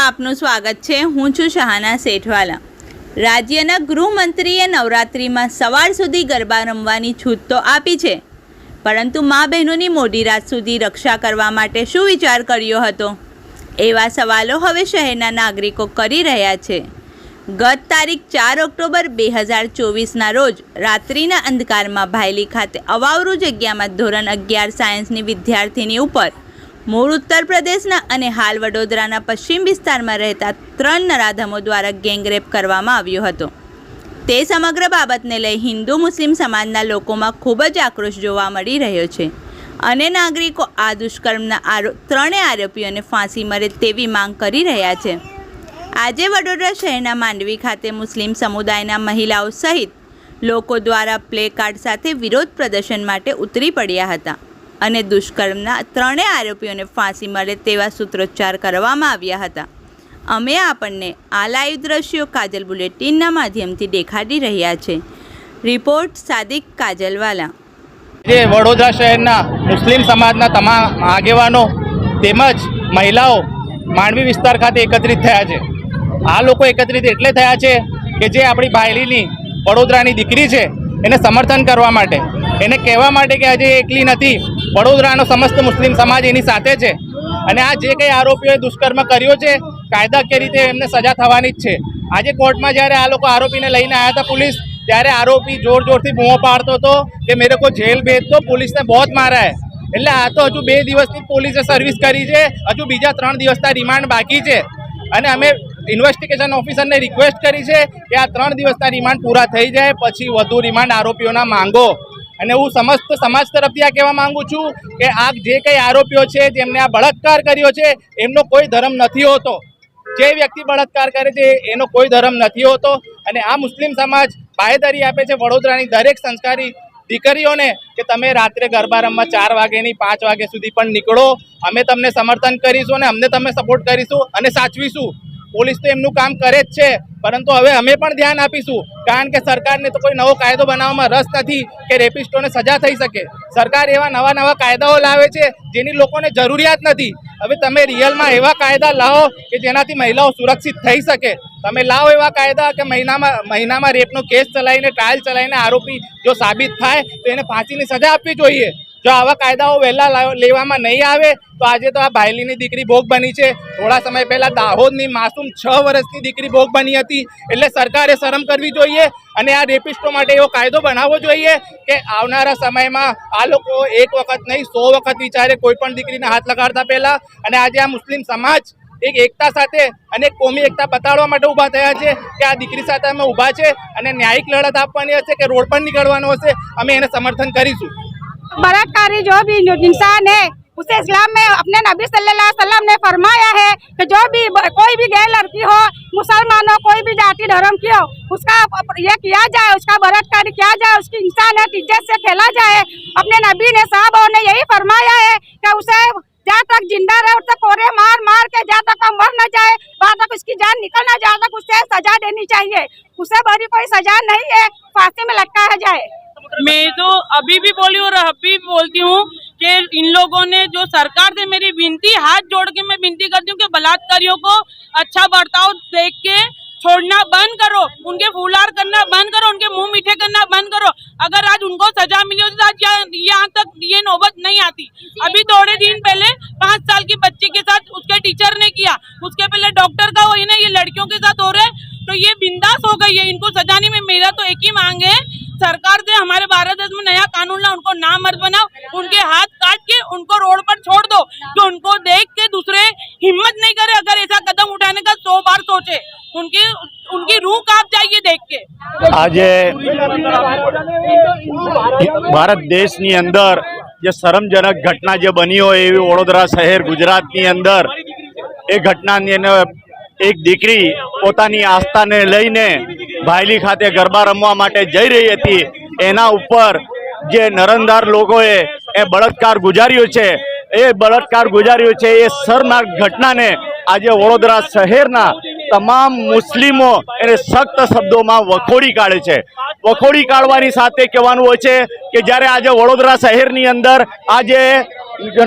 આપનું સ્વાગત છે। હું છું શહાના સેઠવાલા। રાજ્યના ગૃહમંત્રીએ નવરાત્રિમાં સવાર સુધી ગરબા રમવાની છૂટ તો આપી છે, પરંતુ મા બહેનોની મોડી રાત સુધી રક્ષા કરવા માટે શું વિચાર કર્યો હતો, એવા સવાલો હવે શહેરના નાગરિકો કરી રહ્યા છે। ગત તારીખ 4 ઓક્ટોબર 2024ના રોજ રાત્રિના અંધકારમાં ભાયલી ખાતે અવાવરૂ જગ્યામાં ધોરણ 11 સાયન્સની વિદ્યાર્થીની ઉપર મૂળ ઉત્તર પ્રદેશના અને હાલ વડોદરાના પશ્ચિમ વિસ્તારમાં રહેતા 3 નરાધમો દ્વારા ગેંગરેપ કરવામાં આવ્યો હતો। તે સમગ્ર બાબતને લઈ હિન્દુ મુસ્લિમ સમાજના લોકોમાં ખૂબ જ આક્રોશ જોવા મળી રહ્યો છે અને નાગરિકો આ દુષ્કર્મના 3 આરોપીઓને ફાંસી મળે તેવી માંગ કરી રહ્યા છે। આજે વડોદરા શહેરના માંડવી ખાતે મુસ્લિમ સમુદાયના મહિલાઓ સહિત લોકો દ્વારા પ્લે કાર્ડ સાથે વિરોધ પ્રદર્શન માટે ઉતરી પડ્યા હતા અને દુષ્કર્મના 3 આરોપીઓને ફાંસી મળે તેવા સૂત્રોચ્ચાર કરવામાં આવ્યા હતા। અમે આપણને આ લાઈવ દ્રશ્યો કાજલ બુલેટિનના માધ્યમથી દેખાડી રહ્યા છે। રિપોર્ટ સાદિક કાજલવાલા। જે વડોદરા શહેરના મુસ્લિમ સમાજના તમામ આગેવાનો તેમજ મહિલાઓ માંડવી વિસ્તાર ખાતે એકત્રિત થયા છે। આ લોકો એકત્રિત એટલે થયા છે કે જે આપણી ભાયલીની વડોદરાની દીકરી છે એને સમર્થન કરવા માટે, એને કહેવા માટે કે આજે એકલી નથી, વડોદરાનો સમસ્ત મુસ્લિમ સમાજ એની સાથે છે અને આ જે કંઈ આરોપીઓએ દુષ્કર્મ કર્યો છે કાયદાકીય રીતે એમને સજા થવાની જ છે। આજે કોર્ટમાં જ્યારે આ લોકો આરોપીને લઈને આવ્યા હતા પોલીસ, ત્યારે આરોપી જોર જોરથી બૂમો પાડતો હતો કે મેરે કો જેલ ભેજ દો, પોલીસને બહોત મારા હૈ। એટલે આ તો હજુ 2 દિવસની પોલીસે સર્વિસ કરી છે, હજુ બીજા 3 દિવસના રિમાન્ડ બાકી છે અને અમે ઇન્વેસ્ટિગેશન ઓફિસરને રિક્વેસ્ટ કરી છે કે આ 3 દિવસના રિમાન્ડ પૂરા થઈ જાય પછી વધુ રિમાન્ડ આરોપીઓના માંગો। અને હું સમસ્ત સમાજ તરફથી આ કહેવા માંગુ છું કે આ જે કંઈ આરોપીઓ છે જેમને આ બળાત્કાર કર્યો છે એમનો કોઈ ધર્મ નથી હોતો। જે વ્યક્તિ બળાત્કાર કરે છે એનો કોઈ ધર્મ નથી હોતો અને આ મુસ્લિમ સમાજ બાહેધરી આપે છે વડોદરાની દરેક સંસ્કારી દીકરીઓને કે તમે રાત્રે ગરબા રમવા 4 વાગ્યાની 5 વાગ્યા સુધી પણ નીકળો, અમે તમને સમર્થન કરીશું અને અમને તમે સપોર્ટ કરીશું અને સાચવીશું। પોલીસ તો એમનું કામ કરે જ છે, પરંતુ હવે અમે પણ ધ્યાન આપીશું, કારણ કે સરકારને તો કોઈ નવો કાયદો બનાવવામાં રસ નથી કે રેપિસ્ટોને સજા થઈ શકે। સરકાર એવા નવા કાયદાઓ લાવે છે જેની લોકોને જરૂરિયાત નથી। હવે તમે રિયલમાં એવા કાયદા લાવો કે જેનાથી મહિલાઓ સુરક્ષિત થઈ શકે। તમે લાવો એવા કાયદા કે મહિનામાં રેપનો કેસ ચલાવીને ટ્રાયલ ચલાવીને આરોપી જો સાબિત થાય તો એને ફાંસીની સજા આપવી જોઈએ। જો આવા કાયદાઓ વહેલા લેવામાં નહીં આવે તો આજે તો આ ભાયલીની દીકરી ભોગ બની છે। થોડા સમય પહેલા દાહોદની માસૂમ 6 વર્ષની દીકરી ભોગ બની હતી। એટલે સરકારે શરમ કરવી જોઈએ અને આ રેપિસ્ટો માટે એવો કાયદો બનાવવો જોઈએ કે આવનારા સમયમાં આ લોકો એક વખત નહીં 100 વખત વિચારે કોઈ પણ દીકરીને હાથ લગાડતા પહેલા। અને આજે આ મુસ્લિમ સમાજ એક એકતા સાથે અને કોમી એકતા બતાડવા માટે ઊભા થયા છે કે આ દીકરી સાથે અમે ઊભા છે અને ન્યાયિક લડત આપવાની હશે કે રોડ પર નીકળવાનું હશે, અમે એને સમર્થન કરીશું। बलात्कारी जो भी इंसान है उसे इस्लाम में अपने नबी सल्लल्लाहु अलैहि वसल्लम ने फरमाया है कि जो भी कोई भी गैर लड़की हो, मुसलमान हो, कोई भी जाति धर्म की हो, उसका ये किया जाए, उसका बलात्कार किया जाए, उसकी इंसानियत इज्जत से खेला जाए। अपने नबी ने साहबों ने यही फरमाया है कि उसे जहाँ तक जिंदा रहे उसे कोरे मार मार के जहाँ तक मर न जाए, वहाँ तक उसकी जान निकल न जाए तक उसे सजा देनी चाहिए। उसे बड़ी कोई सजा नहीं है, फांसी में लटकाया जाए। मैं तो अभी भी बोली और अभी भी बोलती हूँ कि इन लोगों ने जो सरकार से मेरी विनती, हाथ जोड़ के मैं विनती करती हूँ कि बलात्कारियों को अच्छा बर्ताव देख के छोड़ना बंद करो, उनके फूलार करना बंद करो, उनके मुंह मीठे करना बंद करो। अगर आज उनको सजा मिली होती तो आज यहाँ तक ये नौबत नहीं आती। अभी थोड़े दिन पहले 5 साल की बच्ची के साथ उसके टीचर ने किया, उसके पहले डॉक्टर का हुई ना, ये लड़कियों के साथ हो रहे, तो ये बिंदास हो गई है, इनको सजा नहीं। मेरा तो एक ही मांग है सरकार से, हमारे भारत देश में नया कानून ला, उनको नामर्द बनाओ, उनके हाथ काट के उनको रोड पर छोड़ दो कि उनको देख के दूसरे हिम्मत नहीं करे, अगर ऐसा कदम उठाने का 100 बार सोचे, उनकी रूह कांप जाएगी देख के। आज भारत देशनी अंदर जे शरमजनक घटना जे बनी हो एवी वडोदरा शहर गुजरातनी अंदर ए घटनानी एक दीकरी पोतानी आस्थाने लईने भायली खाते गरबा रमवा माटे जई रही हती, एना उपर जे नरंदार लोगोए ए बलात्कार गुजार्यो छे, ए बलात्कार गुजार्यो छे। ए शर्मनाक घटनाने आज वडोदरा शहेरना तमाम मुस्लिमो एने सख्त शब्दों में वखोड़ी काढ़े छे। वखोड़ी काढ़वानी साथे कहेवानुं होय छे के ज्यारे आज वडोदरा शहेरनी अंदर आज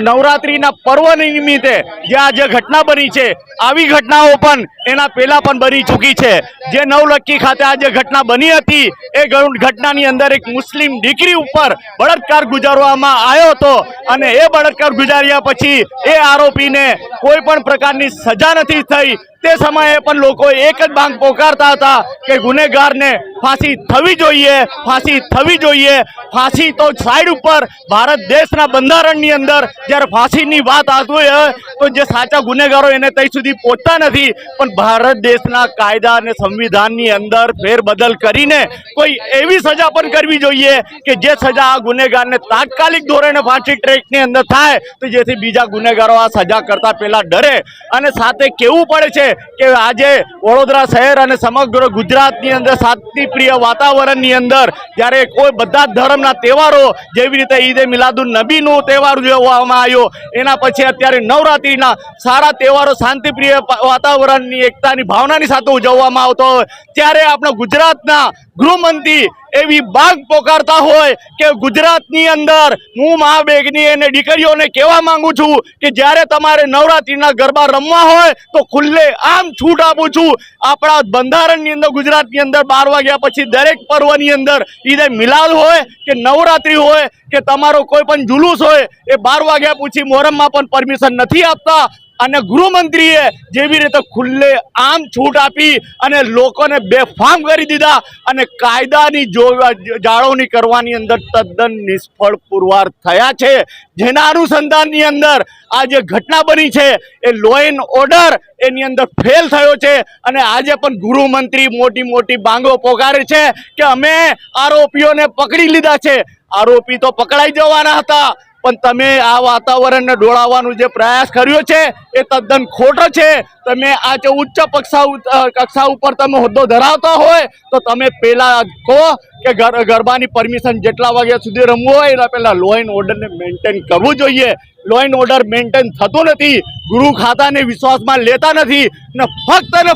નવરાત્રીના પર્વ નિમિત્તે જે આ જે ઘટના બની છે, આવી ઘટનાઓ પણ એના પહેલા પણ બની ચૂકી છે. જે નવલખી ખાતે આ જે ઘટના બની હતી એ ઘટનાની અંદર એક મુસ્લિમ દીકરી ઉપર બળાત્કાર ગુજારવામાં આવ્યો હતો અને એ બળાત્કાર ગુજાર્યા પછી એ આરોપીને કોઈ પણ પ્રકારની સજા નથી થઈ. તે સમયે પણ લોકો એક જ માંગ પોકારતા હતા કે ગુનેગારને ફાંસી થવી જોઈએ, ફાંસી થવી જોઈએ. ફાંસી તો સાઈડ ઉપર, ભારત દેશના બંધારણની અંદર જ્યારે ફાંસીની વાત આવતી હોય તો જે સાચા ગુનેગારો એને ત્યાં સુધી પહોંચતા નથી. પણ ભારત દેશના કાયદા અને સંવિધાનની અંદર ફેરબદલ કરીને કોઈ એવી સજા પણ કરવી જોઈએ કે જે સજા આ ગુનેગારને તાત્કાલિક ધોરણે ફાંસી ટ્રેકની અંદર થાય તો જેથી બીજા ગુનેગારો આ સજા કરતા પહેલા ડરે. અને સાથે કહેવું પડે છે કે આજે વડોદરા શહેર અને સમગ્ર ગુજરાતની અંદર શાંતિપ્રિય વાતાવરણની અંદર જ્યારે કોઈ બધા ધર્મના તહેવારો જેવી રીતે ઈદે મિલાદુન નબીનો તહેવાર ઉજવવામાં આવ્યો, એના પછી અત્યારે નવરાત્રિના સારા તહેવારો શાંતિપ્રિય વાતાવરણની એકતાની ભાવનાની સાથે ઉજવવામાં આવતો હોય ત્યારે આપણા ગુજરાતના ગૃહમંત્રી એવી માંગ પોકારતા હોય કે ગુજરાતની અંદર હું મા બેગની અને દીકરીઓને કહેવા માંગુ છું કે જ્યારે તમારે નવરાત્રિના ગરબા રમવા હોય તો ખુલ્લે આમ છૂટ આપું છું. આપણા બંધારણની અંદર ગુજરાતની અંદર 12 વાગ્યા પછી દરેક પર્વની અંદર ઈદે મિલાદ હોય કે નવરાત્રિ હોય કે તમારો કોઈ પણ જુલુસ હોય એ 12 વાગ્યા પછી મોહરમમાં પણ પરમિશન નથી આપતા. અને ગૃહમંત્રીએ જેવી રીતે ખુલ્લે આમ છૂટ આપી અને લોકોને બેફામ કરી દીધા અને કાયદાની જાળવણી કરવાની અંદર તદ્દન નિષ્ફળ પુરવાર થયા છે. જેના અનુસંધાનની અંદર આ જે ઘટના બની છે એ લો એન્ડ ઓર્ડર એની અંદર ફેલ થયો છે. અને આજે પણ ગૃહમંત્રી મોટી મોટી બાંગો પોકારે છે કે અમે આરોપીઓને પકડી લીધા છે. આરોપી તો પકડાઈ જવાના હતા પણ તમે આ વાતાવરણને ડોળાવવાનો જે પ્રયાસ કર્યો છે એ તદ્દન ખોટો છે. તમે આ જે ઉચ્ચ કક્ષા ઉપર તમે હોદ્દો ધરાવતા હોય તો તમે પહેલા કહો કે ગરબાની પરમિશન જેટલા વાગ્યા સુધી રમવું હોય એના પહેલા લો એન્ડ ઓર્ડરને મેન્ટેન કરવું જોઈએ. લો એન્ડ ઓર્ડર મેન્ટેન થતું નથી, ગૃહ ખાતાને વિશ્વાસમાં લેતા નથી ને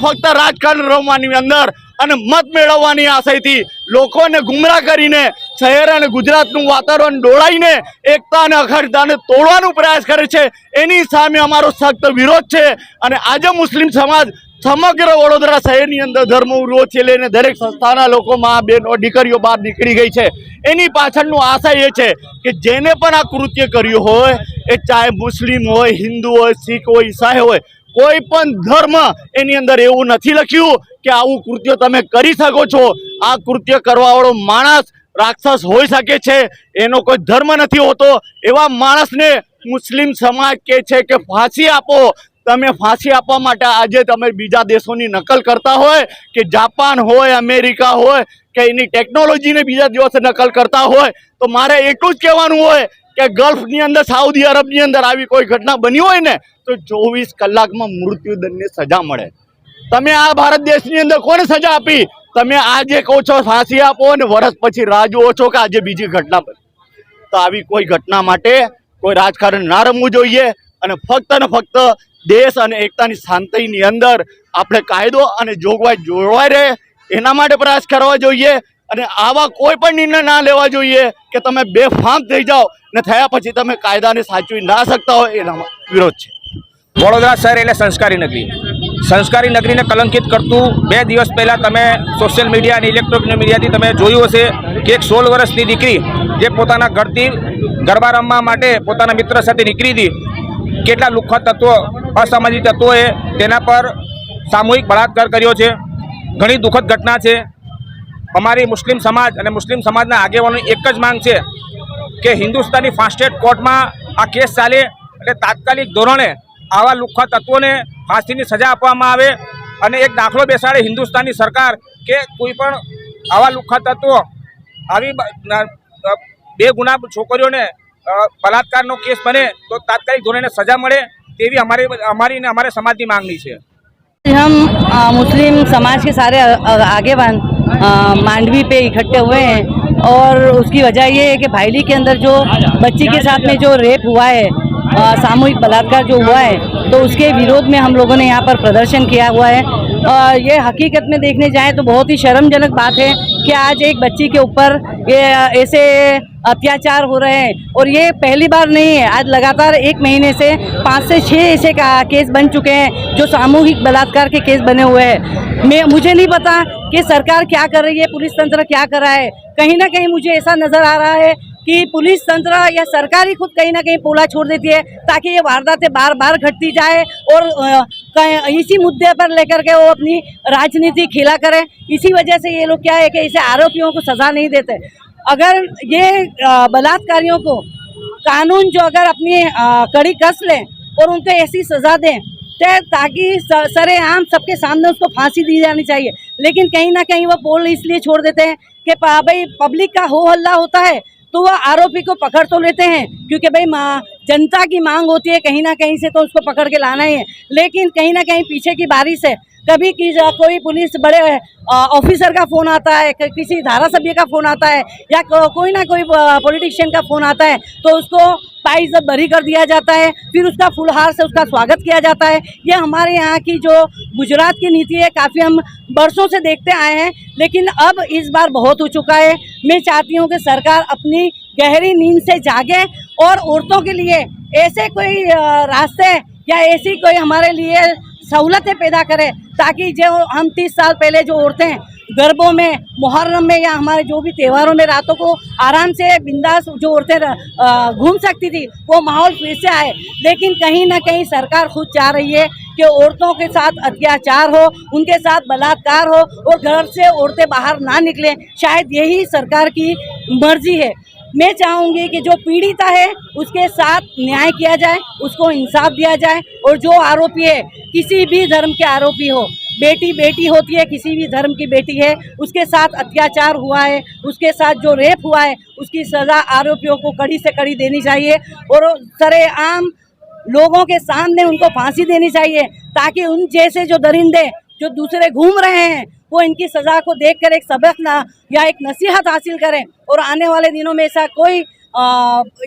ફક્ત રાજકારણ રમવાની અંદર અને મત મેળવવાની આશયથી લોકોને ગુમરાહ કરીને શહેર અને ગુજરાતનું વાતાવરણ ડોળાઈને એકતા અને અખંડતાને તોડવાનો પ્રયાસ કરે છે. એની સામે અમારો સખ્ત વિરોધ છે. અને આજે મુસ્લિમ સમાજ સમગ્ર વડોદરા શહેરની અંદર ધર્મ વિરોધ છે લઈને દરેક સંસ્થાના લોકો મા બહેનો દીકરીઓ બહાર નીકળી ગઈ છે. એની પાછળનું આશય એ છે કે જેને પણ આ કૃત્ય કર્યું હોય એ ચાહે મુસ્લિમ હોય, હિન્દુ હોય, શીખ હોય, ઈસાઈ હોય, કોઈ પણ ધર્મ એની અંદર એવું નથી લખ્યું કે આવું કૃત્ય તમે કરી શકો છો. આ કૃત્ય કરવાવાળો માણસ રાક્ષસ હોઈ શકે છે, એનો કોઈ ધર્મ નથી હોતો. એવા માણસને મુસ્લિમ સમાજ કહે છે કે ફાંસી આપો. તમે ફાંસી આપવા માટે આજે તમે બીજા દેશોની નકલ કરતા હોય કે જાપાન હોય, અમેરિકા હોય કે એની ટેકનોલોજીને બીજા દિવસે નકલ કરતા હોય તો મારે એટલું જ કહેવાનું હોય કે ગલ્ફની અંદર, સાઉદી અરબની અંદર આવી કોઈ ઘટના બની હોય ને તો 24 કલાકમાં મૃત્યુદંડની સજા મળે. તમે આ ભારત દેશની અંદર કોને સજા આપી? તમે આજે કહો છો ફાંસી આપો અને વર્ષ પછી રાહ જુઓ છો કે આજે બીજી ઘટના બને. તો આવી કોઈ ઘટના માટે કોઈ રાજકારણ ના રમવું જોઈએ અને ફક્ત દેશ અને એકતાની શાંતિની અંદર આપણે કાયદો અને જોગવાઈ જોડવાઈ રહે એના માટે પ્રયાસ કરવા જોઈએ. અને આવા કોઈ પણ નિર્ણય ના લેવા જોઈએ કે તમે બેફામ થઈ જાઓ ને થયા પછી તમે કાયદાને સાચવી ના શકતા હોય, એના વિરોધ છે. વડોદરા શહેર એટલે સંસ્કારી નગરી. સંસ્કારી નગરીને કલંકિત કરતું 2 દિવસ પહેલાં તમે સોશિયલ મીડિયા અને ઇલેક્ટ્રોનિક મીડિયાથી તમે જોયું હશે કે એક 16 વર્ષની દીકરી જે પોતાના ઘરથી ગરબા રમવા માટે પોતાના મિત્ર સાથે નીકળી હતી, કેટલા લુખ્ખા તત્વો, અસામાજિક તત્વોએ તેના પર સામૂહિક બળાત્કાર કર્યો છે. ઘણી દુઃખદ ઘટના છે. અમારી મુસ્લિમ સમાજ અને મુસ્લિમ સમાજના આગેવાનોની એક જ માંગ છે કે હિન્દુસ્તાની ફાસ્ટ ટ્રેક કોર્ટમાં આ કેસ ચાલે એટલે તાત્કાલિક ધોરણે આવા લુખ્ખા તત્વોને ફાંસીની સજા આપવામાં આવે અને એક દાખલો બેસાડે હિન્દુસ્તાની સરકાર કે કોઈ પણ આવા લુખ્ખા તત્વો આવી બેગુનાહ છોકરીઓને બલાત્કારનો કેસ બને તો તાત્કાલિક ધોરણે સજા મળે તેવી અમારી ને हमारे समाज की मांगनी है। हम मुस्लिम समाज के सारे आगेवान मांडवी पे इकट्ठे हुए हैं और उसकी वजह ये है कि भाईली के अंदर जो बच्ची के साथ में जो रेप हुआ है, सामूहिक बलात्कार जो हुआ है, तो उसके विरोध में हम लोगों ने यहाँ पर प्रदर्शन किया हुआ है। ये हकीकत में देखने जाएं तो बहुत ही शर्मजनक बात है कि आज एक बच्ची के ऊपर ये ऐसे अत्याचार हो रहे हैं। और ये पहली बार नहीं है, आज लगातार 1 महीने से 5 से 6 ऐसे केस बन चुके हैं जो सामूहिक बलात्कार के केस बने हुए हैं। मुझे नहीं पता कि सरकार क्या कर रही है, पुलिस तंत्र क्या कर रहा है। कहीं ना कहीं मुझे ऐसा नज़र आ रहा है कि पुलिस तंत्र या सरकार ही खुद कहीं ना कहीं पोला छोड़ देती है ताकि ये वारदातें बार बार घटती जाए और इसी मुद्दे पर लेकर के वो अपनी राजनीति खेला करें। इसी वजह से ये लोग क्या है कि इसे आरोपियों को सज़ा नहीं देते। अगर ये बलात्कारियों को कानून जो अगर अपनी कड़ी कस लें और उनको ऐसी सज़ा दें ताकि सरेआम सबके सामने उसको फांसी दी जानी चाहिए, लेकिन कहीं ना कहीं वो पोल इसलिए छोड़ देते हैं कि भाई पब्लिक का हो हल्ला होता है तो वो आरोपी को पकड़ तो लेते हैं क्योंकि भाई जनता की मांग होती है कहीं ना कहीं से तो उसको पकड़ के लाना ही है। लेकिन कहीं ना कहीं पीछे की बारी से कभी कोई पुलिस बड़े ऑफिसर का फ़ोन आता है, किसी धारासभ्य का फ़ोन आता है या कोई ना कोई पॉलिटिशियन का फ़ोन आता है तो उसको बाइज्जत बरी कर दिया जाता है, फिर उसका फुलहार से उसका स्वागत किया जाता है। ये हमारे यहाँ की जो गुजरात की नीति है, काफ़ी हम बरसों से देखते आए हैं, लेकिन अब इस बार बहुत हो चुका है। मैं चाहती हूँ कि सरकार अपनी गहरी नींद से जागे और औरतों के लिए ऐसे कोई रास्ते या ऐसी कोई हमारे लिए सहूलतें पैदा करें ताकि जो हम 30 साल पहले जो औरतें गरबों में, मुहर्रम में या हमारे जो भी त्योहारों में रातों को आराम से बिंदास जो औरतें घूम सकती थी, वो माहौल फिर से आए। लेकिन कहीं ना कहीं सरकार खुद चाह रही है कि औरतों के साथ अत्याचार हो, उनके साथ बलात्कार हो और घर से औरतें बाहर ना निकलें। शायद यही सरकार की मर्जी है। मैं चाहूँगी कि जो पीड़िता है उसके साथ न्याय किया जाए, उसको इंसाफ दिया जाए और जो आरोपी है, किसी भी धर्म के आरोपी हो, बेटी बेटी होती है, किसी भी धर्म की बेटी है, उसके साथ अत्याचार हुआ है, उसके साथ जो रेप हुआ है, उसकी सज़ा आरोपियों को कड़ी से कड़ी देनी चाहिए और सरेआम लोगों के सामने उनको फांसी देनी चाहिए ताकि उन जैसे जो दरिंदे जो दूसरे घूम रहे हैं वो इनकी सज़ा को देखकर एक सबक ना या एक नसीहत हासिल करें और आने वाले दिनों में ऐसा कोई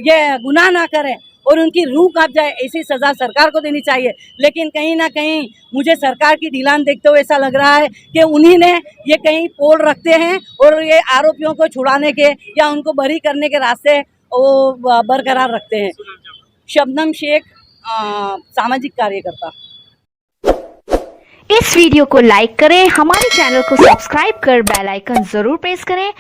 ये गुनाह ना करें और उनकी रूह कांप जाए। ऐसी सज़ा सरकार को देनी चाहिए। लेकिन कहीं ना कहीं मुझे सरकार की ढीलान देखते हुए ऐसा लग रहा है कि उन्हीं ने ये कहीं पोल रखते हैं और ये आरोपियों को छुड़ाने के या उनको बरी करने के रास्ते वो बरकरार रखते हैं। शबनम शेख, सामाजिक कार्यकर्ता। इस वीडियो को लाइक करें, हमारे चैनल को सब्सक्राइब कर बेल आइकन जरूर प्रेस करें